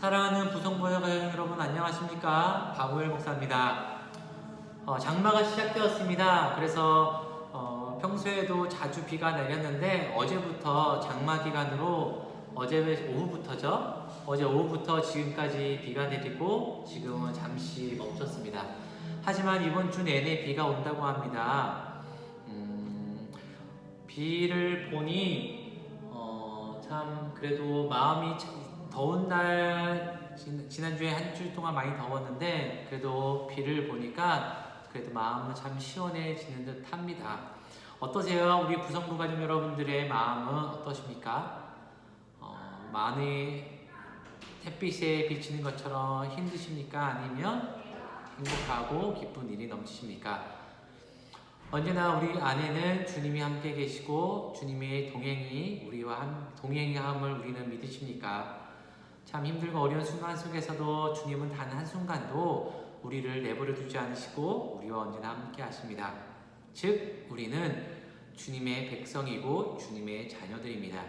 사랑하는 부성부의 가족 여러분 안녕하십니까? 박우열 목사입니다. 장마가 시작되었습니다. 그래서 평소에도 자주 비가 내렸는데 어제부터 장마 기간으로 어제 오후부터죠. 어제 오후부터 지금까지 비가 내리고 지금은 잠시 멈췄습니다. 하지만 이번 주 내내 비가 온다고 합니다. 비를 보니 참 그래도 마음이 더운 날 지난주에 한 주 동안 많이 더웠는데 그래도 비를 보니까 그래도 마음은 참 시원해지는 듯 합니다. 어떠세요? 우리 부성부 가족 여러분들의 마음은 어떠십니까? 많이 햇빛에 비치는 것처럼 힘드십니까? 아니면 행복하고 기쁜 일이 넘치십니까? 언제나 우리 안에는 주님이 함께 계시고 주님의 동행함을 우리는 믿으십니까? 참 힘들고 어려운 순간 속에서도 주님은 단 한순간도 우리를 내버려 두지 않으시고 우리와 언제나 함께 하십니다. 즉 우리는 주님의 백성이고 주님의 자녀들입니다.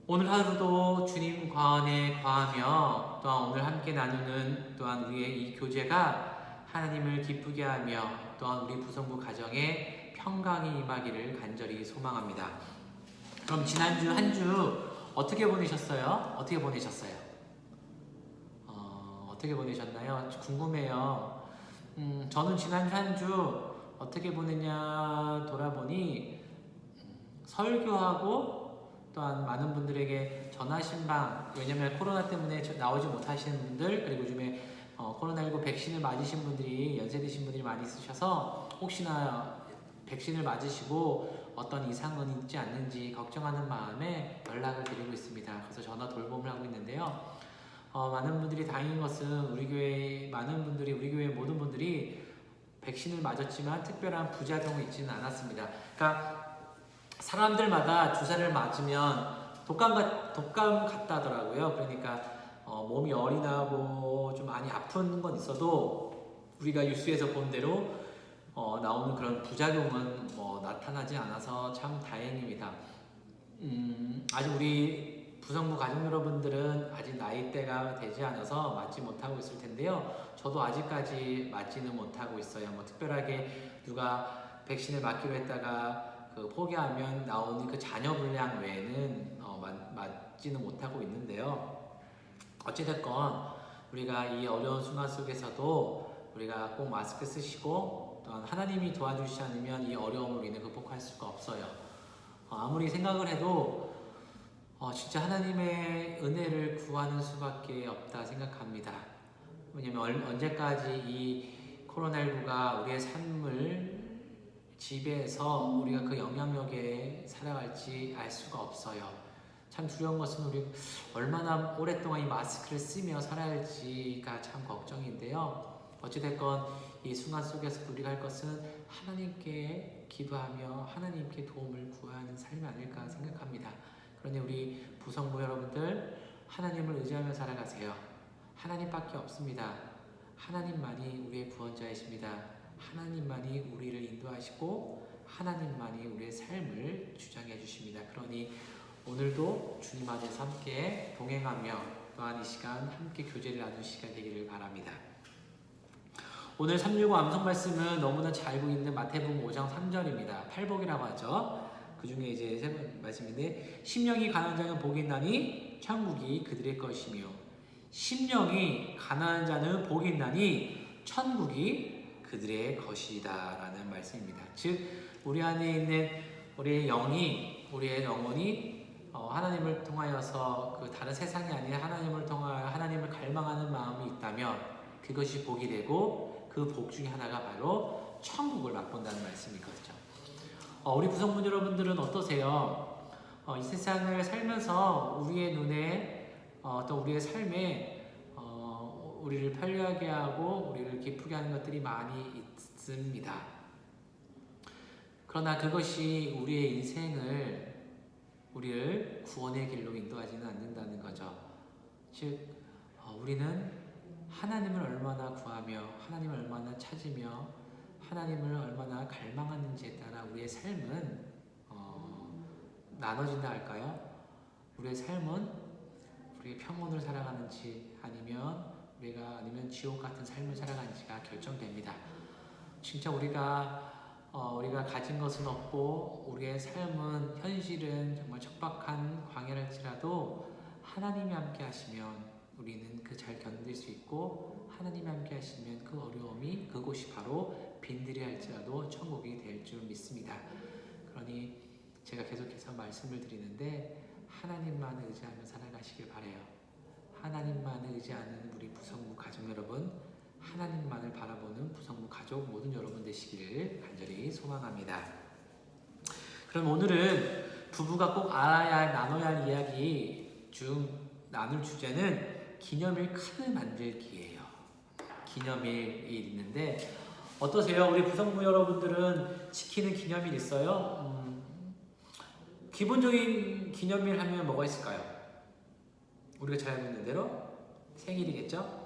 오늘 하루도 주님 안에 거하며 또한 오늘 함께 나누는 또한 우리의 이 교제가 하나님을 기쁘게 하며 또한 우리 부성부 가정에 평강이 임하기를 간절히 소망합니다. 그럼 지난주 한 주 어떻게 보내셨어요? 어떻게 보내셨어요? 어떻게 보내셨나요? 궁금해요. 저는 지난주 한 주 어떻게 보냈냐 돌아보니 설교하고 또한 많은 분들에게 전화신방, 왜냐면 코로나 때문에 나오지 못하시는 분들, 그리고 요즘에 코로나19 백신을 맞으신 분들이 연세 드신 분들이 많이 있으셔서 혹시나 백신을 맞으시고 어떤 이상은 있지 않는지 걱정하는 마음에 연락을 드리고 있습니다. 그래서 전화 돌봄을 하고 있는데요. 많은 분들이 다행인 것은 우리 교회 모든 분들이 백신을 맞았지만 특별한 부작용이 있지는 않았습니다. 그러니까 사람들마다 주사를 맞으면 독감 같다 하더라고요. 그러니까 몸이 열이 나고 좀 많이 아픈 건 있어도 우리가 뉴스에서 본 대로 나오는 그런 부작용은 나타나지 않아서 참 다행입니다. 아직 우리 부성부 가족 여러분들은 아직 나이대가 되지 않아서 맞지 못하고 있을 텐데요. 저도 아직까지 맞지는 못하고 있어요. 특별하게 누가 백신을 맞기로 했다가 포기하면 나오는 그 잔여 분량 외에는 맞지는 못하고 있는데요. 어찌됐건 우리가 이 어려운 순간 속에서도 우리가 꼭 마스크 쓰시고 또한 하나님이 도와주시지 않으면 이 어려움을 우리는 극복할 수가 없어요. 아무리 생각을 해도 진짜 하나님의 은혜를 구하는 수밖에 없다 생각합니다. 왜냐면 언제까지 이 코로나19가 우리의 삶을 지배해서 우리가 그 영향력에 살아갈지 알 수가 없어요. 참 두려운 것은 우리 얼마나 오랫동안 이 마스크를 쓰며 살아야 할지가 참 걱정인데요. 어찌됐건 이 순간 속에서 우리가 할 것은 하나님께 기도하며 하나님께 도움을 구하는 삶이 아닐까 생각합니다. 그러니 우리 부성부 여러분들 하나님을 의지하며 살아가세요. 하나님밖에 없습니다. 하나님만이 우리의 구원자이십니다. 하나님만이 우리를 인도하시고 하나님만이 우리의 삶을 주장해 주십니다. 그러니 오늘도 주님 안에서 함께 동행하며 또한 이 시간 함께 교제를 나눌 시간 되기를 바랍니다. 오늘 365 암송 말씀은 너무나 잘 알고 있는 마태복음 5장 3절입니다. 팔복이라고 하죠. 그 중에 이제 세 번째 말씀인데 심령이 가난한 자는 복이 있나니 천국이 그들의 것이며 심령이 가난한 자는 복이 있나니 천국이 그들의 것이다 라는 말씀입니다. 즉 우리 안에 있는 우리의 영혼이 하나님을 통하여서 그 다른 세상이 아닌 하나님을 통하여 하나님을 갈망하는 마음이 있다면 그것이 복이 되고 그 복 중에 하나가 바로 천국을 맛본다는 말씀이거든요. 우리 부성분 여러분들은 어떠세요? 이 세상을 살면서 우리의 눈에 또 우리의 삶에 우리를 편리하게 하고 우리를 기쁘게 하는 것들이 많이 있습니다. 그러나 그것이 우리를 구원의 길로 인도하지는 않는다는 거죠. 즉 우리는 하나님을 얼마나 구하며 하나님을 얼마나 찾으며 하나님을 얼마나 갈망하는지에 따라 우리의 삶은 나눠진다 할까요? 우리의 삶은 우리가 평온을 살아가는지 아니면 지옥 같은 삶을 살아가는지가 결정됩니다. 진짜 우리가 가진 것은 없고 우리의 삶은 현실은 정말 척박한 광야랄지라도 하나님이 함께 하시면 우리는 그 잘 견딜 수 있고, 하나님이 함께 하시면 그 어려움이 그곳이 바로 빈들이 할지라도 천국이 될 줄 믿습니다. 그러니 제가 계속해서 말씀을 드리는데 하나님만 의지하며 살아가시길 바라요. 하나님만 의지하는 우리 부성부 가족 여러분, 하나님만을 바라보는 부성부 가족 모든 여러분 되시기를 간절히 소망합니다. 그럼 오늘은 부부가 꼭 알아야 할, 나눠야 할 이야기 중 나눌 주제는 기념일 카드 만들기예요. 기념일이 있는데 어떠세요? 우리 부성부 여러분들은 지키는 기념일 있어요? 기본적인 기념일 하면 뭐가 있을까요? 우리가 잘 알고 있는 대로 생일이겠죠?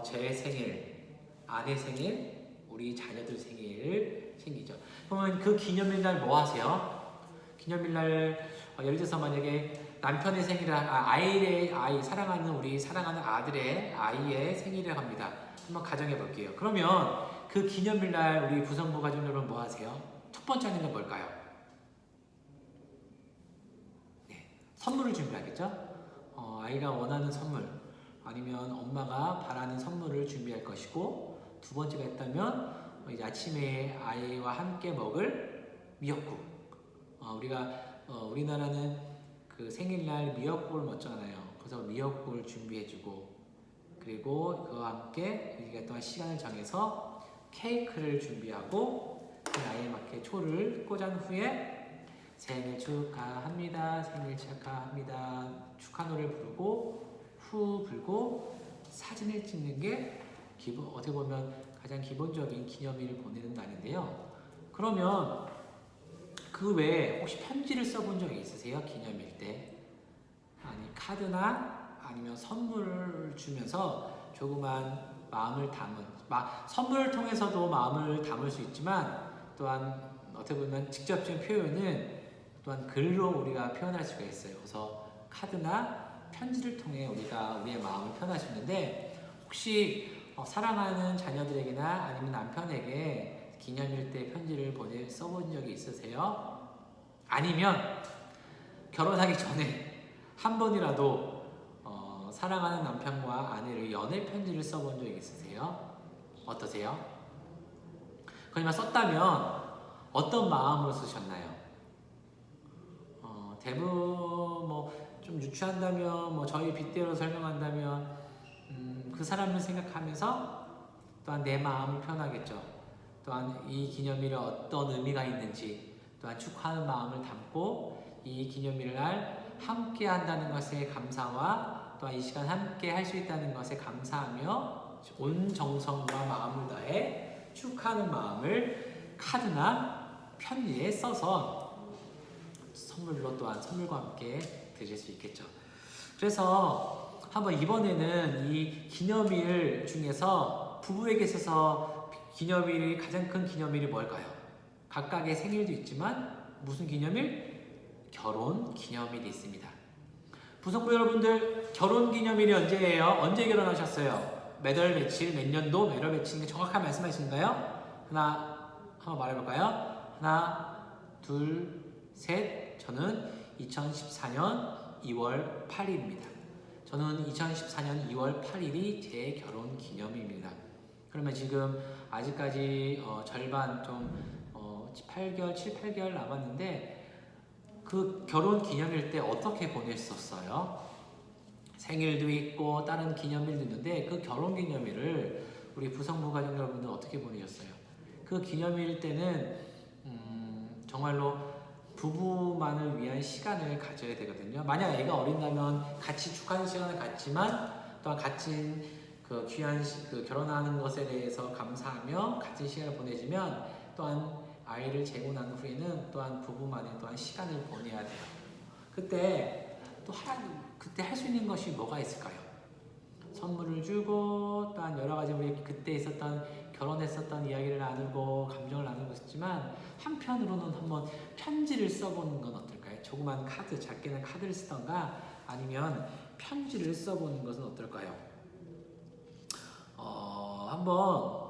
제 생일, 아내 생일, 우리 자녀들 생일 생기죠. 그러면 그 기념일날 뭐 하세요? 기념일날 예를 들어서 만약에 남편의 생일을 사랑하는 아들의 아이의 생일을 합니다. 한번 가정해 볼게요. 그러면 그 기념일날 우리 부성부 가족 여러분 뭐 하세요? 첫 번째 하는 건 뭘까요? 네, 선물을 준비하겠죠? 아이가 원하는 선물 아니면 엄마가 바라는 선물을 준비할 것이고, 두 번째가 있다면 이제 아침에 아이와 함께 먹을 미역국. 우리나라는 그 생일날 미역국을 먹잖아요. 그래서 미역국을 준비해주고, 그리고 그와 함께 우리가 또한 시간을 정해서 케이크를 준비하고 그 아이에 맞게 초를 꽂은 후에 생일 축하합니다, 생일 축하합니다 축하 노래를 부르고 후 불고 사진을 찍는 게 어떻게 보면 가장 기본적인 기념일을 보내는 날인데요. 그러면 그 외에 혹시 편지를 써본 적이 있으세요? 기념일 때? 아니, 카드나 아니면 선물을 주면서 조그만 마음을 선물을 통해서도 마음을 담을 수 있지만, 또한 어떻게 보면 직접적인 표현은 또한 글로 우리가 표현할 수가 있어요. 그래서 카드나 편지를 통해 우리가 우리의 마음을 표현할 수 있는데, 혹시 사랑하는 자녀들에게나 아니면 남편에게 기념일 때 편지를 써본 적이 있으세요? 아니면 결혼하기 전에 한 번이라도 사랑하는 남편과 아내를 연애 편지를 써본 적이 있으세요? 어떠세요? 그러면 썼다면 어떤 마음으로 쓰셨나요? 대부분 좀 유추한다면 저희 빗대로 설명한다면 그 사람을 생각하면서 또한 내 마음을 표현하겠죠. 또한 이 기념일에 어떤 의미가 있는지, 또한 축하하는 마음을 담고 이 기념일을 함께 한다는 것에 감사와 또한 이 시간 함께 할 수 있다는 것에 감사하며 온 정성과 마음을 다해 축하하는 마음을 카드나 편지에 써서 선물과 함께 드릴 수 있겠죠. 그래서 한번 이번에는 이 기념일 중에서 부부에게 있어서 기념일이 가장 큰 기념일이 뭘까요? 각각의 생일도 있지만 무슨 기념일? 결혼 기념일이 있습니다. 부성부 여러분들, 결혼 기념일이 언제예요? 언제 결혼하셨어요? 몇 월 며칠, 몇 년도, 몇 월 며칠, 정확한 말씀하시는가요? 한번 말해볼까요? 하나, 둘, 셋. 저는 2014년 2월 8일입니다. 저는 2014년 2월 8일이 제 결혼 기념일입니다. 그러면 지금 아직까지 절반 7, 8개월 남았는데, 그 결혼 기념일 때 어떻게 보냈었어요? 생일도 있고 다른 기념일도 있는데 그 결혼 기념일을 우리 부성부 가족 여러분들 어떻게 보내셨어요? 그 기념일 때는 정말로 부부만을 위한 시간을 가져야 되거든요. 만약 애가 어린다면 같이 축하하는 시간을 갖지만, 또한 같이 그 귀한 결혼하는 것에 대해서 감사하며 같은 시간을 보내지만, 또한 아이를 재고 난 후에는 또한 부부만의 또한 시간을 보내야 돼요. 그때 할 수 있는 것이 뭐가 있을까요? 선물을 주고, 또한 여러 가지 우리 그때 결혼했었던 이야기를 나누고 감정을 나누고 있었지만, 한편으로는 한번 편지를 써보는 건 어떨까요? 조그만 카드, 작게는 카드를 쓰던가, 아니면 편지를 써보는 것은 어떨까요? 한번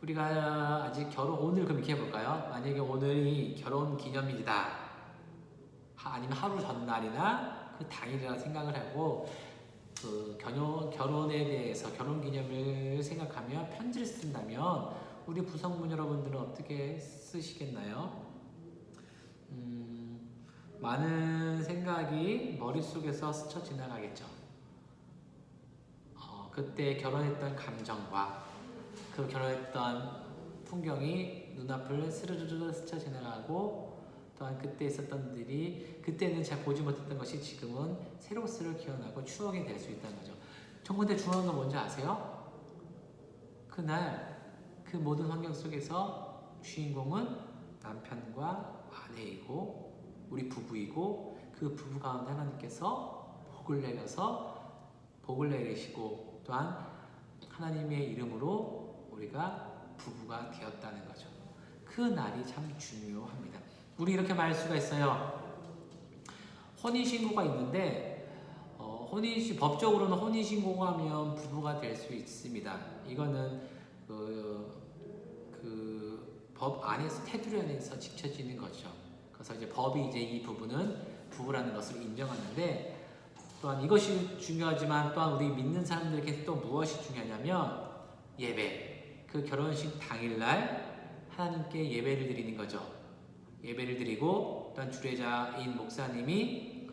우리가 아직 오늘 그럼 이렇게 해볼까요? 만약에 오늘이 결혼 기념일이다, 아니면 하루 전날이나 그 당일이라 생각을 하고 그 결혼에 대해서 결혼 기념일을 생각하며 편지를 쓴다면 우리 부성분 여러분들은 어떻게 쓰시겠나요? 많은 생각이 머릿속에서 스쳐 지나가겠죠. 그때 결혼했던 감정과 그 결혼했던 풍경이 눈앞을 스르르르 스쳐 지나가고, 또한 그때 있었던 일이 그때는 잘 보지 못했던 것이 지금은 새록새록 기억나고 추억이 될 수 있다는 거죠. 근데 중요한 건 뭔지 아세요? 그날 그 모든 환경 속에서 주인공은 남편과 아내이고 우리 부부이고, 그 부부 가운데 하나님께서 복을 내리시고 또한 하나님의 이름으로 우리가 부부가 되었다는 거죠. 그 날이 참 중요합니다. 우리 이렇게 말할 수가 있어요. 혼인신고가 있는데 법적으로는 혼인신고하면 부부가 될 수 있습니다. 이거는 법 안에서 테두리 안에서 지켜지는 거죠. 그래서 이제 법이 이제 이 부부는 부부라는 것을 인정하는데, 또한 이것이 중요하지만 또한 우리 믿는 사람들에게 또 무엇이 중요하냐면 예배. 그 결혼식 당일날 하나님께 예배를 드리는 거죠. 예배를 드리고 또한 주례자인 목사님이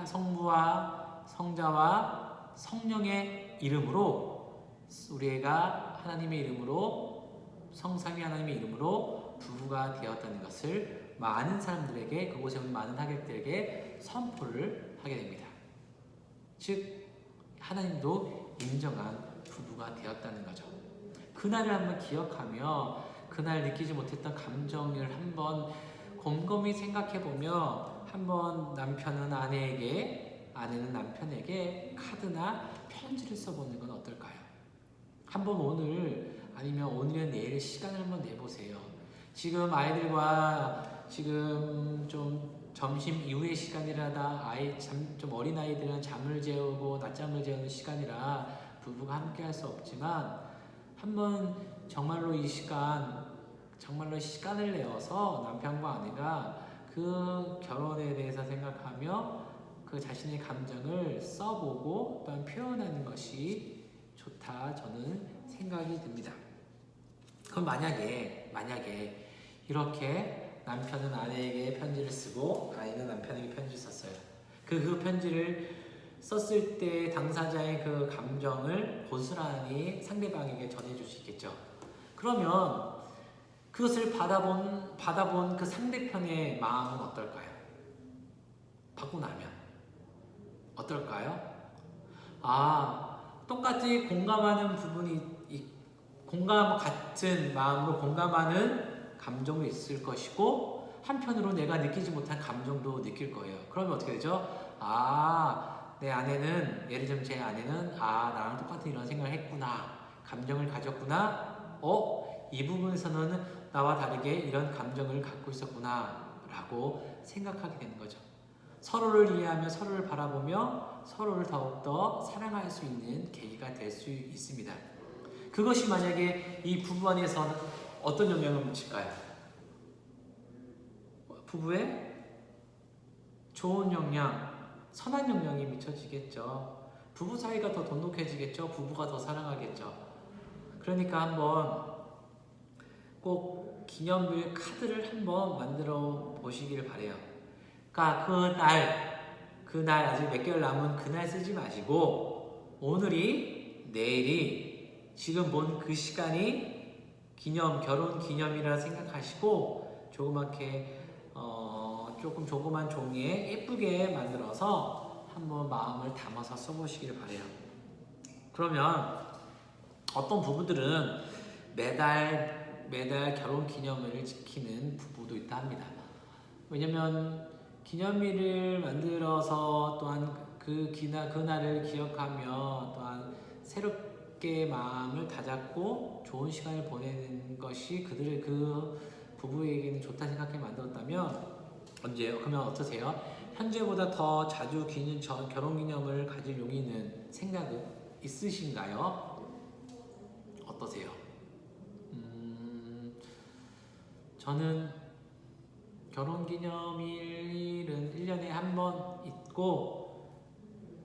성부와 성자와 성령의 이름으로 우리가 하나님의 이름으로 성삼위 하나님의 이름으로 부부가 되었다는 것을 많은 사람들에게, 그곳에 온 많은 하객들에게 선포를 하게 됩니다. 즉 하나님도 인정한 부부가 되었다는 거죠. 그날을 한번 기억하며 그날 느끼지 못했던 감정을 한번 곰곰이 생각해보며 한번 남편은 아내에게, 아내는 남편에게 카드나 편지를 써보는 건 어떨까요? 한번 오늘 아니면 오늘은 내일 시간을 한번 내보세요. 지금 아이들과 지금 좀 점심 이후의 시간이라다 좀 어린 아이들은 잠을 재우고 낮잠을 재우는 시간이라 부부가 함께 할 수 없지만 한번 정말로 이 시간, 정말로 시간을 내어서 남편과 아내가 그 결혼에 대해서 생각하며 그 자신의 감정을 써보고 또한 표현하는 것이 좋다, 저는 생각이 듭니다. 그럼 만약에 이렇게 남편은 아내에게 편지를 쓰고 아내는 남편에게 편지를 썼어요. 그 편지를 썼을 때 당사자의 그 감정을 고스란히 상대방에게 전해줄 수 있겠죠. 그러면 그것을 받아본 그 상대편의 마음은 어떨까요? 받고 나면 어떨까요? 똑같이 공감하는 부분이 같은 마음으로 공감하는 감정도 있을 것이고, 한편으로 내가 느끼지 못한 감정도 느낄 거예요. 그러면 어떻게 되죠? 내 아내는, 예를 들면 제 아내는 나랑 똑같은 이런 생각을 했구나, 감정을 가졌구나, 이 부분에서는 나와 다르게 이런 감정을 갖고 있었구나 라고 생각하게 되는 거죠. 서로를 이해하며 서로를 바라보며 서로를 더욱더 사랑할 수 있는 계기가 될 수 있습니다. 그것이 만약에 이 부부 안에서는 어떤 영향을 미칠까요? 부부에 좋은 영향, 선한 영향이 미쳐지겠죠. 부부 사이가 더 돈독해지겠죠. 부부가 더 사랑하겠죠. 그러니까 한번 꼭 기념일 카드를 한번 만들어 보시길 바래요. 그러니까 그날 아직 몇 개월 남은 그날 쓰지 마시고 오늘이, 내일이, 지금 본 그 시간이 결혼 기념이라 생각하시고 조그맣게 조그만 종이에 예쁘게 만들어서 한번 마음을 담아서 써보시길 바래요. 그러면 어떤 부부들은 매달 결혼 기념일을 지키는 부부도 있다 합니다. 왜냐면 기념일을 만들어서 또한 그날을 기억하며 또한 새롭게 마음을 다잡고 좋은 시간을 보내는 것이 그 부부에게는 좋다 생각해 만들었다면 언제요? 그러면 어떠세요? 현재보다 더 자주 결혼기념을 가질 용의는 생각은 있으신가요? 어떠세요? 저는 결혼기념일은 1년에 한 번 있고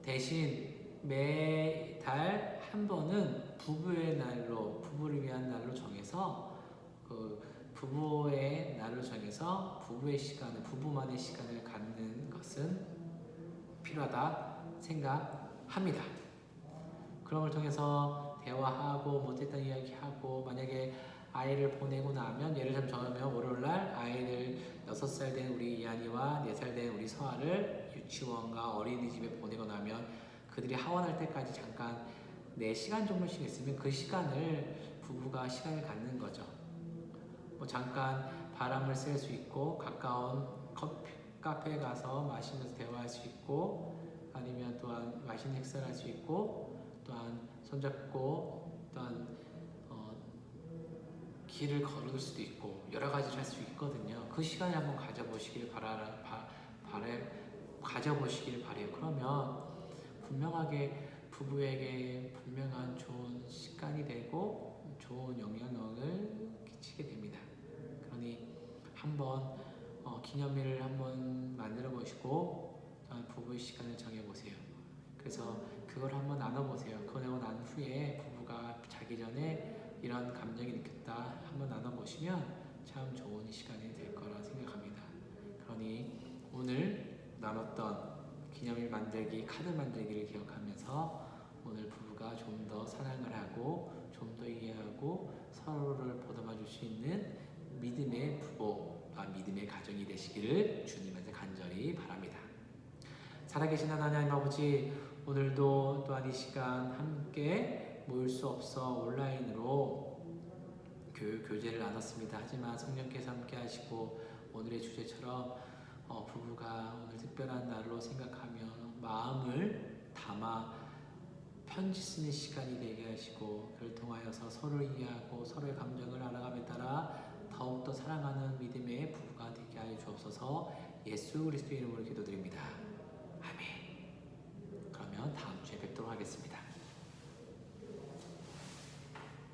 대신 매달 한 번은 부부의 날로, 부부를 위한 날로 정해서 부부의 날로 정해서 부부의 시간을, 부부만의 시간을 갖는 것은 필요하다 생각합니다. 그런 걸 통해서 대화하고 못했던 이야기하고, 만약에 아이를 보내고 나면, 예를 들면 저는 월요일날 아이를 6살 된 우리 이한이와 4살 된 우리 서아를 유치원과 어린이집에 보내고 나면 그들이 하원할 때까지 잠깐 4시간 정도씩 있으면 그 시간을 부부가 시간을 갖는 거죠. 뭐 잠깐 바람을 쐴 수 있고, 가까운 카페에 가서 마시면서 대화할 수 있고, 아니면 또한 맛있는 식사를 할 수 있고, 또한 손잡고, 또한 길을 걸을 수도 있고, 여러 가지를 할 수 있거든요. 그 시간을 한번 가져보시길 가져보시길 바래요. 그러면 분명하게 부부에게 분명한 좋은 시간이 되고 좋은 영향력을 끼치게 됩니다. 그러니 한번 기념일을 한번 만들어 보시고 부부의 시간을 정해 보세요. 그래서 그걸 한번 나눠보세요. 그러고 난 후에 부부가 자기 전에 이런 감정이 느꼈다 한번 나눠보시면 참 좋은 시간이 될 거라 생각합니다. 그러니 오늘 나눴던 기념일 만들기, 카드 만들기를 기억하면서 오늘 부부가 좀 더 사랑을 하고 좀 더 이해하고 서로를 보듬어 줄 수 있는 믿음의 부부, 믿음의 가정이 되시기를 주님한테 간절히 바랍니다. 살아계신 하나님 아버지, 오늘도 또한 이 시간 함께 모일 수 없어 온라인으로 교제를 나눴습니다. 하지만 성령께서 함께 하시고 오늘의 주제처럼 부부가 오늘 특별한 날로 생각하며 마음을 담아 편지 쓰는 시간이 되게 하시고, 그를 통하여서 서로를 이해하고 서로의 감정을 알아감에 따라 더욱더 사랑하는 믿음의 부부가 되게 하여 주옵소서. 예수 그리스도의 이름으로 기도드립니다. 아멘. 그러면 다음 주에 뵙도록 하겠습니다.